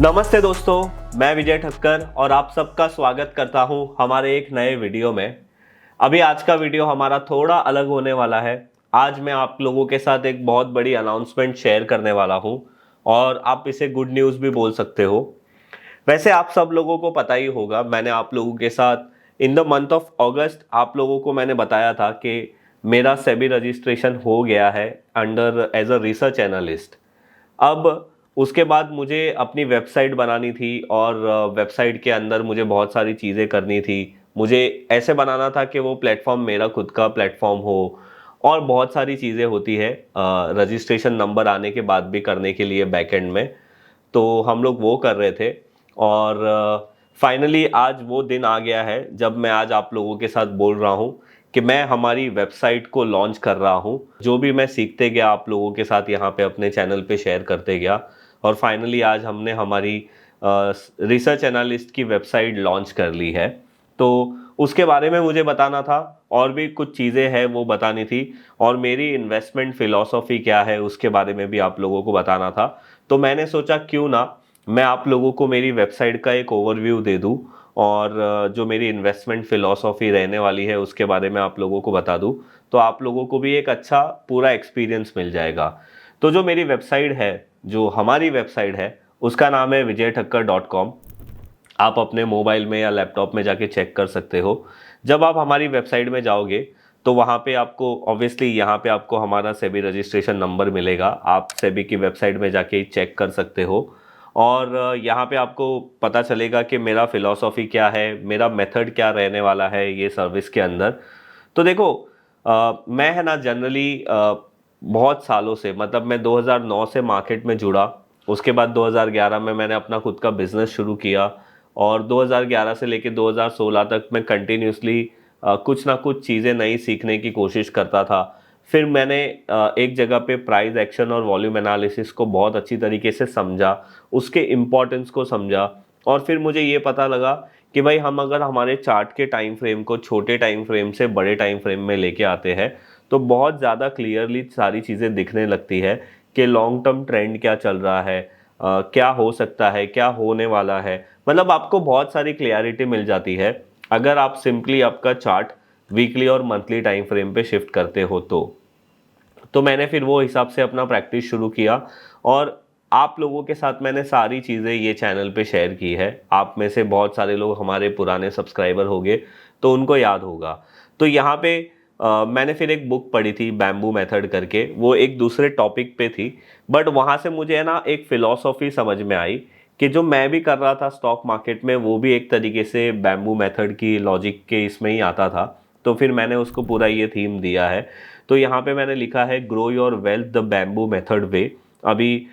नमस्ते दोस्तों, मैं विजय ठक्कर और आप सबका स्वागत करता हूं हमारे एक नए वीडियो में। अभी आज का वीडियो हमारा थोड़ा अलग होने वाला है। आज मैं आप लोगों के साथ एक बहुत बड़ी अनाउंसमेंट शेयर करने वाला हूं और आप इसे गुड न्यूज़ भी बोल सकते हो। वैसे आप सब लोगों को पता ही होगा, मैंने आप लोगों के साथ इन द मंथ ऑफ अगस्त आप लोगों को मैंने बताया था कि मेरा सेबी रजिस्ट्रेशन हो गया है under as a research analyst. अब उसके बाद मुझे अपनी वेबसाइट बनानी थी और वेबसाइट के अंदर मुझे बहुत सारी चीज़ें करनी थी। मुझे ऐसे बनाना था कि वो प्लेटफॉर्म मेरा खुद का प्लेटफॉर्म हो और बहुत सारी चीज़ें होती है रजिस्ट्रेशन नंबर आने के बाद भी करने के लिए बैकएंड में। तो हम लोग वो कर रहे थे और फाइनली आज वो दिन आ गया है जब मैं आज आप लोगों के साथ बोल रहा हूँ कि मैं हमारी वेबसाइट को लॉन्च कर रहा हूँ। जो भी मैं सीखते गया आप लोगों के साथ यहाँ पे अपने चैनल पे शेयर करते गया और फाइनली आज हमने हमारी रिसर्च एनालिस्ट की वेबसाइट लॉन्च कर ली है। तो उसके बारे में मुझे बताना था और भी कुछ चीज़ें हैं वो बतानी थी और मेरी इन्वेस्टमेंट फ़िलॉसफ़ी क्या है उसके बारे में भी आप लोगों को बताना था। तो मैंने सोचा क्यों ना मैं आप लोगों को मेरी वेबसाइट का एक ओवरव्यू दे दूं और जो मेरी इन्वेस्टमेंट फ़िलॉसफ़ी रहने वाली है उसके बारे में आप लोगों को बता दूं, तो आप लोगों को भी एक अच्छा पूरा एक्सपीरियंस मिल जाएगा। तो जो मेरी वेबसाइट है, जो हमारी वेबसाइट है, उसका नाम है vijaythakkar.com। आप अपने मोबाइल में या लैपटॉप में जाके चेक कर सकते हो। जब आप हमारी वेबसाइट में जाओगे तो वहाँ पे आपको ऑब्वियसली यहाँ पे आपको हमारा सेबी रजिस्ट्रेशन नंबर मिलेगा। आप सेबी की वेबसाइट में जाके चेक कर सकते हो और यहाँ पे आपको पता चलेगा कि मेरा फ़िलॉसफ़ी क्या है, मेरा मेथड क्या रहने वाला है ये सर्विस के अंदर। तो देखो, मैं है ना जनरली बहुत सालों से, मतलब मैं 2009 से मार्केट में जुड़ा। उसके बाद 2011 में मैंने अपना खुद का बिजनेस शुरू किया और 2011 से लेके 2016 तक मैं कंटिन्यूसली कुछ ना कुछ चीज़ें नई सीखने की कोशिश करता था। फिर मैंने एक जगह पे प्राइस एक्शन और वॉल्यूम एनालिसिस को बहुत अच्छी तरीके से समझा, उसके इम्पोर्टेंस को समझा और फिर मुझे ये पता लगा कि भाई हम अगर हमारे चार्ट के टाइम फ्रेम को छोटे टाइम फ्रेम से बड़े टाइम फ्रेम में लेके आते हैं तो बहुत ज़्यादा क्लियरली सारी चीज़ें दिखने लगती है कि लॉन्ग टर्म ट्रेंड क्या चल रहा है, क्या हो सकता है, क्या होने वाला है। मतलब आपको बहुत सारी क्लियरिटी मिल जाती है अगर आप सिंपली आपका चार्ट वीकली और मंथली टाइम फ्रेम पे शिफ्ट करते हो तो मैंने फिर वो हिसाब से अपना प्रैक्टिस शुरू किया और आप लोगों के साथ मैंने सारी चीज़ें ये चैनल पे शेयर की है। आप में से बहुत सारे लोग हमारे पुराने सब्सक्राइबर होंगे तो उनको याद होगा। तो यहाँ पे मैंने फिर एक बुक पढ़ी थी बैम्बू मेथड करके, वो एक दूसरे टॉपिक पे थी बट वहाँ से मुझे है ना एक फ़िलॉसफ़ी समझ में आई कि जो मैं भी कर रहा था स्टॉक मार्केट में वो भी एक तरीके से बैम्बू मेथड की लॉजिक के इसमें ही आता था। तो फिर मैंने उसको पूरा ये थीम दिया है। तो यहाँ पे मैंने लिखा है grow your wealth the bamboo method way. अभी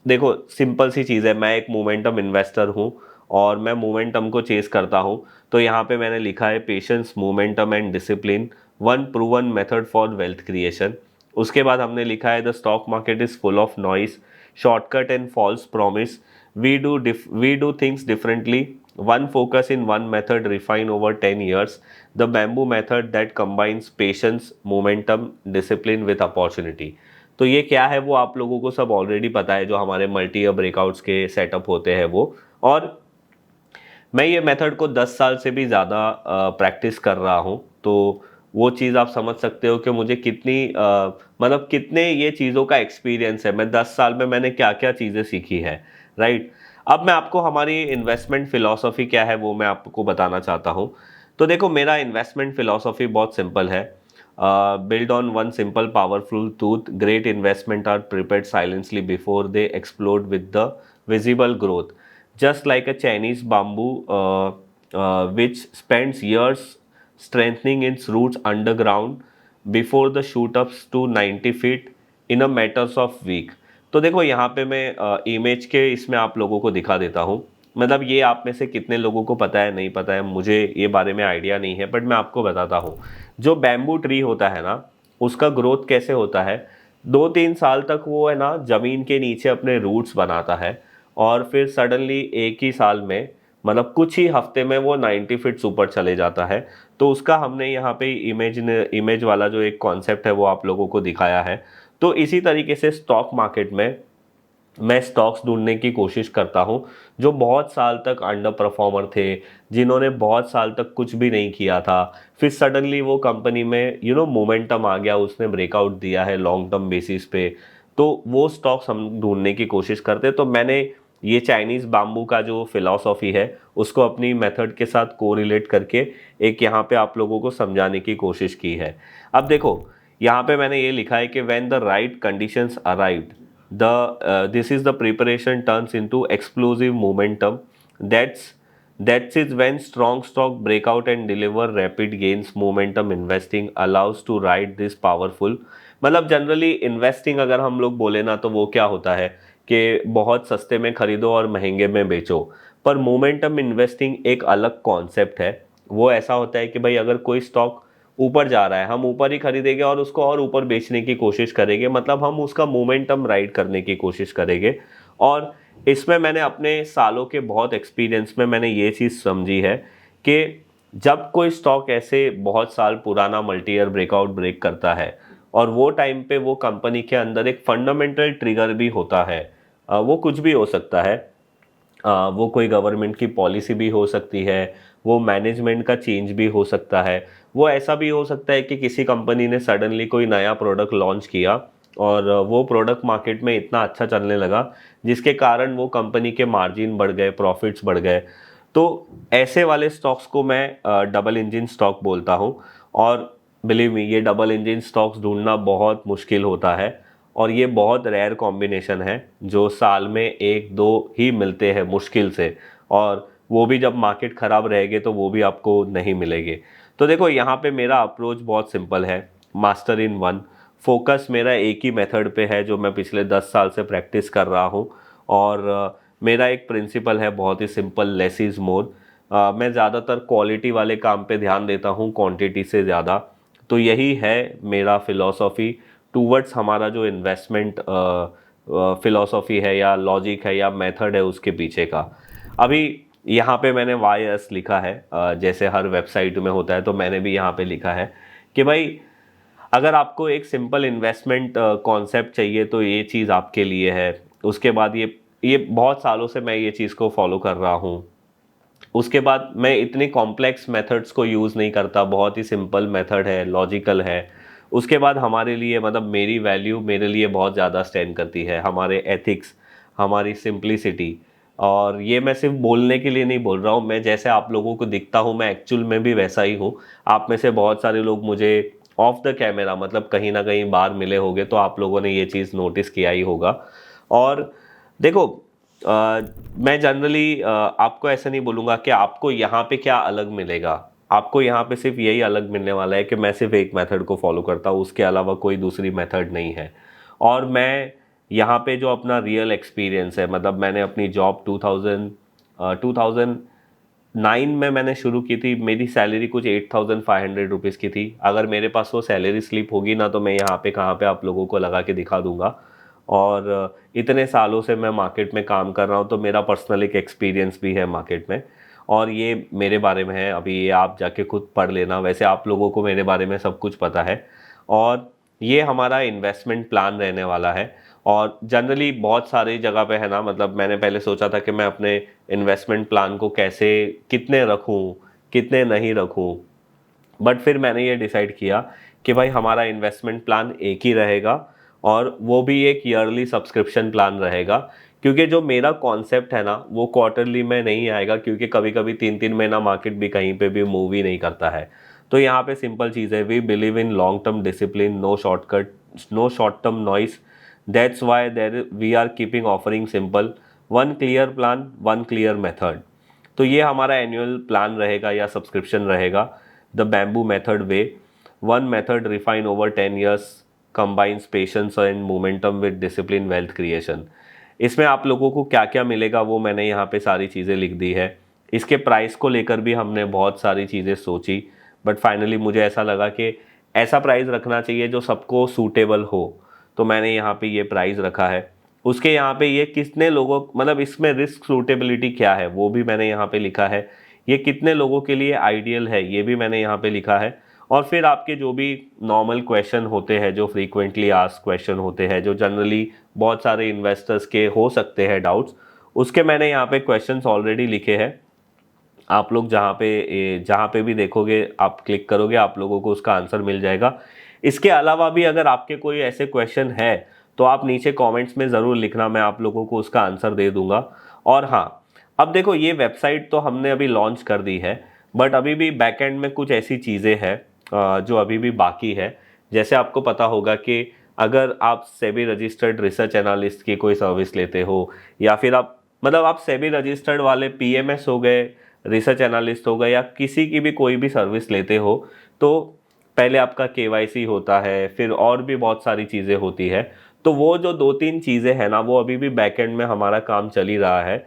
देखो, सिंपल सी चीज़ है, मैं एक मोमेंटम इन्वेस्टर हूँ और मैं मोमेंटम को चेस करता हूँ। तो यहाँ पे मैंने लिखा है patience, momentum and discipline, one proven method for wealth creation. उसके बाद हमने लिखा है the stock market is full of noise, shortcut and false promise, we do things differently, one focus in one method refine over 10 years, the bamboo method that combines patience, momentum, discipline with opportunity। तो ये क्या है वो आप लोगों को सब already पता है, जो हमारे मल्टी या ब्रेकआउट्स के सेटअप होते हैं वो। और मैं ये मेथड को 10 साल से भी ज़्यादा प्रैक्टिस कर रहा हूँ। तो वो चीज़ आप समझ सकते हो कि मुझे कितनी मतलब कितने ये चीज़ों का एक्सपीरियंस है, मैं 10 साल में मैंने क्या क्या चीज़ें सीखी है, राइट। अब मैं आपको हमारी इन्वेस्टमेंट फ़िलॉसफ़ी क्या है वो मैं आपको बताना चाहता हूँ। तो देखो, मेरा इन्वेस्टमेंट फ़िलॉसफ़ी बहुत सिंपल है। Build on one simple powerful truth, great investment are prepared silently before they explode with the visible growth, just like a Chinese bamboo which spends years strengthening its roots underground before the shoot ups to 90 feet in a matters of week। तो देखो, यहाँ पे मैं image के इसमें आप लोगों को दिखा देता हूँ। मतलब ये आप में से कितने लोगों को पता है नहीं पता है मुझे ये बारे में आइडिया नहीं है, बट मैं आपको बताता हूँ। जो बैम्बू ट्री होता है ना, उसका ग्रोथ कैसे होता है, 2-3 साल तक वो है ना ज़मीन के नीचे अपने रूट्स बनाता है और फिर सडनली एक ही साल में, मतलब कुछ ही हफ्ते में वो 90 फीट ऊपर चले जाता है। तो उसका हमने यहाँ पे इमेज वाला जो एक कॉन्सेप्ट है वो आप लोगों को दिखाया है। तो इसी तरीके से स्टॉक मार्केट में मैं स्टॉक्स ढूंढने की कोशिश करता हूँ जो बहुत साल तक अंडर परफॉर्मर थे, जिन्होंने बहुत साल तक कुछ भी नहीं किया था, फिर सडनली वो कंपनी में मोमेंटम आ गया, उसने ब्रेकआउट दिया है लॉन्ग टर्म बेसिस पे, तो वो स्टॉक्स हम ढूंढने की कोशिश करते हैं। तो मैंने ये चाइनीज़ बाम्बू का जो फिलॉसफी है उसको अपनी मेथड के साथ कोरिलेट करके एक यहाँ पे आप लोगों को समझाने की कोशिश की है। अब देखो, यहाँ पे मैंने ये लिखा है कि when the right conditions arrived, this is the preparation turns into explosive momentum. That's is when strong stock breakout and deliver rapid gains. Momentum investing allows to ride this powerful, मतलब जनरली इन्वेस्टिंग अगर हम लोग बोले ना तो वो क्या होता है कि बहुत सस्ते में खरीदो और महंगे में बेचो। पर मोमेंटम इन्वेस्टिंग एक अलग कॉन्सेप्ट है। वो ऐसा होता है कि भाई अगर कोई स्टॉक ऊपर जा रहा है, हम ऊपर ही खरीदेंगे और उसको और ऊपर बेचने की कोशिश करेंगे, मतलब हम उसका मोमेंटम राइड करने की कोशिश करेंगे। और इसमें मैंने अपने सालों के बहुत एक्सपीरियंस में मैंने ये चीज़ समझी है कि जब कोई स्टॉक ऐसे बहुत साल पुराना मल्टी ईयर ब्रेकआउट ब्रेक करता है और वो टाइम पे वो कंपनी के अंदर एक फंडामेंटल ट्रिगर भी होता है, वो कुछ भी हो सकता है। वो कोई गवर्नमेंट की पॉलिसी भी हो सकती है, वो मैनेजमेंट का चेंज भी हो सकता है, वो ऐसा भी हो सकता है कि किसी कंपनी ने सडनली कोई नया प्रोडक्ट लॉन्च किया और वो प्रोडक्ट मार्केट में इतना अच्छा चलने लगा जिसके कारण वो कंपनी के मार्जिन बढ़ गए, प्रॉफिट्स बढ़ गए। तो ऐसे वाले स्टॉक्स को मैं डबल इंजन स्टॉक बोलता हूँ। और बिलीव मी, ये डबल इंजन स्टॉक्स ढूंढना बहुत मुश्किल होता है और ये बहुत रेयर कॉम्बिनेशन है जो साल में एक दो ही मिलते हैं मुश्किल से, और वो भी जब मार्केट ख़राब रहेगी तो वो भी आपको नहीं मिलेंगे। तो देखो, यहाँ पे मेरा अप्रोच बहुत सिंपल है, मास्टर इन वन। फोकस मेरा एक ही मेथड पे है जो मैं पिछले 10 साल से प्रैक्टिस कर रहा हूँ। और मेरा एक प्रिंसिपल है बहुत ही सिंपल, लेस इज़ मोर। मैं ज़्यादातर क्वालिटी वाले काम पे ध्यान देता हूँ क्वांटिटी से ज़्यादा। तो यही है मेरा फिलॉसफी टूवर्ड्स हमारा जो इन्वेस्टमेंट फिलॉसफी है या लॉजिक है या मेथड है उसके पीछे का। अभी यहाँ पे मैंने वाई एस लिखा है, जैसे हर वेबसाइट में होता है तो मैंने भी यहाँ पे लिखा है कि भाई अगर आपको एक सिंपल इन्वेस्टमेंट कॉन्सेप्ट चाहिए तो ये चीज़ आपके लिए है। उसके बाद ये बहुत सालों से मैं ये चीज़ को फॉलो कर रहा हूँ। उसके बाद मैं इतनी कॉम्प्लेक्स मेथड्स को यूज़ नहीं करता, बहुत ही सिंपल मेथड है, लॉजिकल है। उसके बाद हमारे लिए, मतलब मेरी वैल्यू मेरे लिए बहुत ज़्यादा स्टैंड करती है, हमारे एथिक्स, हमारी सिंप्लिसिटी। और ये मैं सिर्फ बोलने के लिए नहीं बोल रहा हूँ, मैं जैसे आप लोगों को दिखता हूँ मैं एक्चुअल में भी वैसा ही हूँ। आप में से बहुत सारे लोग मुझे ऑफ द कैमरा, मतलब कहीं ना कहीं बाहर मिले होंगे तो आप लोगों ने ये चीज़ नोटिस किया ही होगा। और देखो, मैं जनरली आपको ऐसा नहीं बोलूँगा कि आपको यहाँ पे क्या अलग मिलेगा। आपको यहाँ पे सिर्फ यही अलग मिलने वाला है कि मैं सिर्फ एक मेथड को फॉलो करता हूँ, उसके अलावा कोई दूसरी मेथड नहीं है। और मैं यहाँ पे जो अपना रियल एक्सपीरियंस है, मतलब मैंने अपनी जॉब 2009 में मैंने शुरू की थी। मेरी सैलरी कुछ 8500 रुपीज़ की थी। अगर मेरे पास वो सैलरी स्लिप होगी ना तो मैं यहाँ पे कहाँ पे आप लोगों को लगा के दिखा दूंगा। और इतने सालों से मैं मार्केट में काम कर रहा हूँ तो मेरा पर्सनल एक एक्सपीरियंस भी है मार्केट में। और ये मेरे बारे में है, अभी ये आप जाके खुद पढ़ लेना। वैसे आप लोगों को मेरे बारे में सब कुछ पता है। और ये हमारा इन्वेस्टमेंट प्लान रहने वाला है। और जनरली बहुत सारी जगह पे है ना, मतलब मैंने पहले सोचा था कि मैं अपने इन्वेस्टमेंट प्लान को कैसे, कितने रखूं, कितने नहीं रखूं। बट फिर मैंने ये डिसाइड किया कि भाई हमारा इन्वेस्टमेंट प्लान एक ही रहेगा और वो भी एक ईयरली सब्सक्रिप्शन प्लान रहेगा। क्योंकि जो मेरा कॉन्सेप्ट है ना वो क्वार्टरली में नहीं आएगा, क्योंकि कभी कभी 3 3 महीना मार्केट भी कहीं पे भी मूव ही नहीं करता है। तो यहाँ पे सिंपल चीज़ है, we believe in long term discipline, no shortcut, no short term noise. That's why there we are keeping offering simple, one clear plan, one clear method. तो ये हमारा एनुअल प्लान रहेगा या सब्सक्रिप्शन रहेगा, the bamboo method way. One method refine over 10 years, combines patience and momentum with discipline wealth creation. इसमें आप लोगों को क्या क्या मिलेगा वो मैंने यहाँ पे सारी चीज़ें लिख दी है। इसके प्राइस को लेकर भी हमने बहुत सारी चीज़ें सोची, बट फाइनली मुझे ऐसा लगा कि ऐसा प्राइस रखना चाहिए जो सबको सूटेबल हो। तो मैंने यहाँ पे ये प्राइस रखा है। उसके यहाँ पे ये कितने लोगों, मतलब इसमें रिस्क सूटेबिलिटी क्या है वो भी मैंने यहाँ पे लिखा है। ये कितने लोगों के लिए आइडियल है ये भी मैंने यहाँ पे लिखा है। और फिर आपके जो भी नॉर्मल क्वेश्चन होते हैं, जो फ्रीक्वेंटली आस्क्ड क्वेश्चन होते हैं, जो जनरली बहुत सारे इन्वेस्टर्स के हो सकते हैं डाउट्स, उसके मैंने यहाँ पे क्वेश्चंस ऑलरेडी लिखे हैं। आप लोग जहाँ पे भी देखोगे, आप क्लिक करोगे, आप लोगों को उसका आंसर मिल जाएगा। इसके अलावा भी अगर आपके कोई ऐसे क्वेश्चन है तो आप नीचे कमेंट्स में ज़रूर लिखना, मैं आप लोगों को उसका आंसर दे दूंगा। और हाँ, अब देखो, ये वेबसाइट तो हमने अभी लॉन्च कर दी है, बट अभी भी बैकएंड में कुछ ऐसी चीज़ें हैं जो अभी भी बाकी है। जैसे आपको पता होगा कि अगर आप सेबी रजिस्टर्ड रिसर्च एनालिस्ट की कोई सर्विस लेते हो, या फिर आप मतलब आप सेबी रजिस्टर्ड वाले पीएमएस हो गए, रिसर्च एनालिस्ट हो गए, या किसी की भी कोई भी सर्विस लेते हो, तो पहले आपका केवाईसी होता है, फिर और भी बहुत सारी चीज़ें होती है। तो वो जो 2-3 चीज़ें हैं ना, वो अभी भी बैकएंड में हमारा काम चल ही रहा है।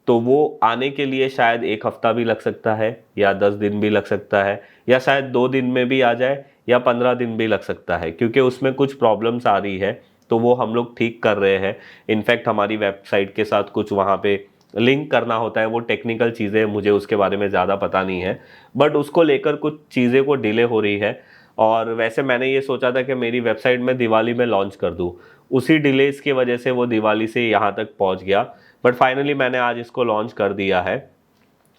तो वो आने के लिए शायद 1 हफ्ता भी लग सकता है, या 10 दिन भी लग सकता है, या शायद 2 दिन में भी आ जाए, या 15 दिन भी लग सकता है, क्योंकि उसमें कुछ प्रॉब्लम्स आ रही है। तो वो हम लोग ठीक कर रहे हैं। इनफैक्ट हमारी वेबसाइट के साथ कुछ वहाँ पे लिंक करना होता है, वो टेक्निकल चीज़ें, मुझे उसके बारे में ज़्यादा पता नहीं है, बट उसको लेकर कुछ चीज़ें को डिले हो रही है। और वैसे मैंने ये सोचा था कि मेरी वेबसाइट में दिवाली में लॉन्च कर दूँ, उसी डिलेस की वजह से वो दिवाली से यहाँ तक पहुँच गया, बट फाइनली मैंने आज इसको लॉन्च कर दिया है।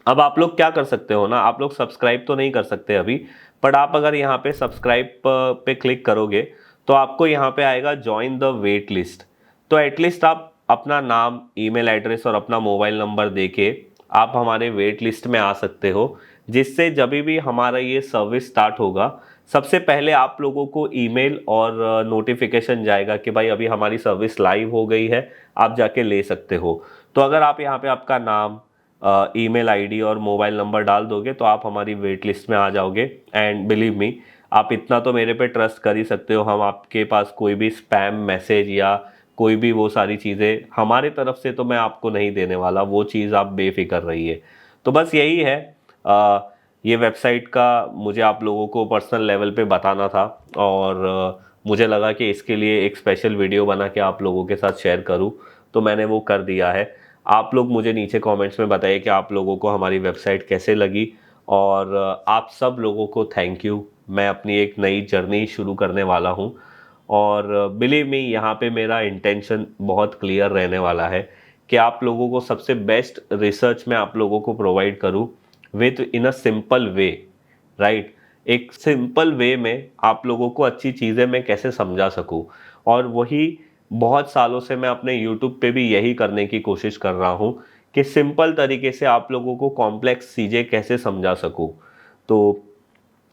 अब आप लोग क्या कर सकते हो ना, आप लोग सब्सक्राइब तो नहीं कर सकते अभी, बट आप अगर यहाँ पे सब्सक्राइब पे क्लिक करोगे तो आपको यहाँ पे आएगा ज्वाइन द वेट लिस्ट। तो एटलीस्ट आप अपना नाम, ईमेल एड्रेस और अपना मोबाइल नंबर देके आप हमारे वेट लिस्ट में आ सकते हो, जिससे जब भी हमारा ये सर्विस स्टार्ट होगा, सबसे पहले आप लोगों को ईमेल और नोटिफिकेशन जाएगा कि भाई अभी हमारी सर्विस लाइव हो गई है, आप जाके ले सकते हो। तो अगर आप यहाँ पे आपका नाम, ईमेल आईडी और मोबाइल नंबर डाल दोगे तो आप हमारी वेट लिस्ट में आ जाओगे। एंड बिलीव मी, आप इतना तो मेरे पे ट्रस्ट कर ही सकते हो, हम आपके पास कोई भी स्पैम मैसेज या कोई भी वो सारी चीज़ें हमारे तरफ से तो मैं आपको नहीं देने वाला, वो चीज़ आप बेफिक्र रहिए। तो बस यही है, ये वेबसाइट का मुझे आप लोगों को पर्सनल लेवल पे बताना था, और मुझे लगा कि इसके लिए एक स्पेशल वीडियो बना के आप लोगों के साथ शेयर करूं, तो मैंने वो कर दिया है। आप लोग मुझे नीचे कमेंट्स में बताइए कि आप लोगों को हमारी वेबसाइट कैसे लगी, और आप सब लोगों को थैंक यू। मैं अपनी एक नई जर्नी शुरू करने वाला हूं, और बिलीव मी, यहाँ पे मेरा इंटेंशन बहुत क्लियर रहने वाला है कि आप लोगों को सबसे बेस्ट रिसर्च मैं आप लोगों को प्रोवाइड करूँ with in a simple way, right. एक सिंपल वे में आप लोगों को अच्छी चीज़ें मैं कैसे समझा सकूं, और वही बहुत सालों से मैं अपने यूट्यूब पे भी यही करने की कोशिश कर रहा हूं कि सिंपल तरीके से आप लोगों को कॉम्प्लेक्स चीज़ें कैसे समझा सकूं। तो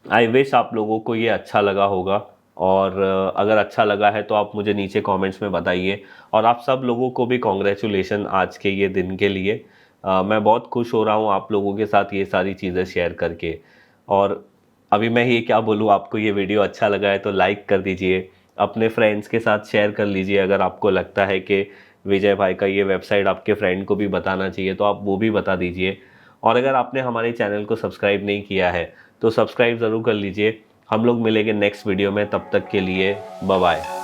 आई विश आप लोगों को ये अच्छा लगा होगा, और अगर अच्छा लगा है तो आप मुझे नीचे कमेंट्स में बताइए। और आप सब लोगों को भी कॉन्ग्रेचुलेशन आज के ये दिन के लिए। मैं बहुत खुश हो रहा हूँ आप लोगों के साथ ये सारी चीज़ें शेयर करके। और अभी मैं ये क्या बोलूँ, आपको ये वीडियो अच्छा लगा है तो लाइक कर दीजिए, अपने फ्रेंड्स के साथ शेयर कर लीजिए। अगर आपको लगता है कि विजय भाई का ये वेबसाइट आपके फ्रेंड को भी बताना चाहिए तो आप वो भी बता दीजिए। और अगर आपने हमारे चैनल को सब्सक्राइब नहीं किया है तो सब्सक्राइब ज़रूर कर लीजिए। हम लोग मिलेंगे नेक्स्ट वीडियो में, तब तक के लिए बाय बाय।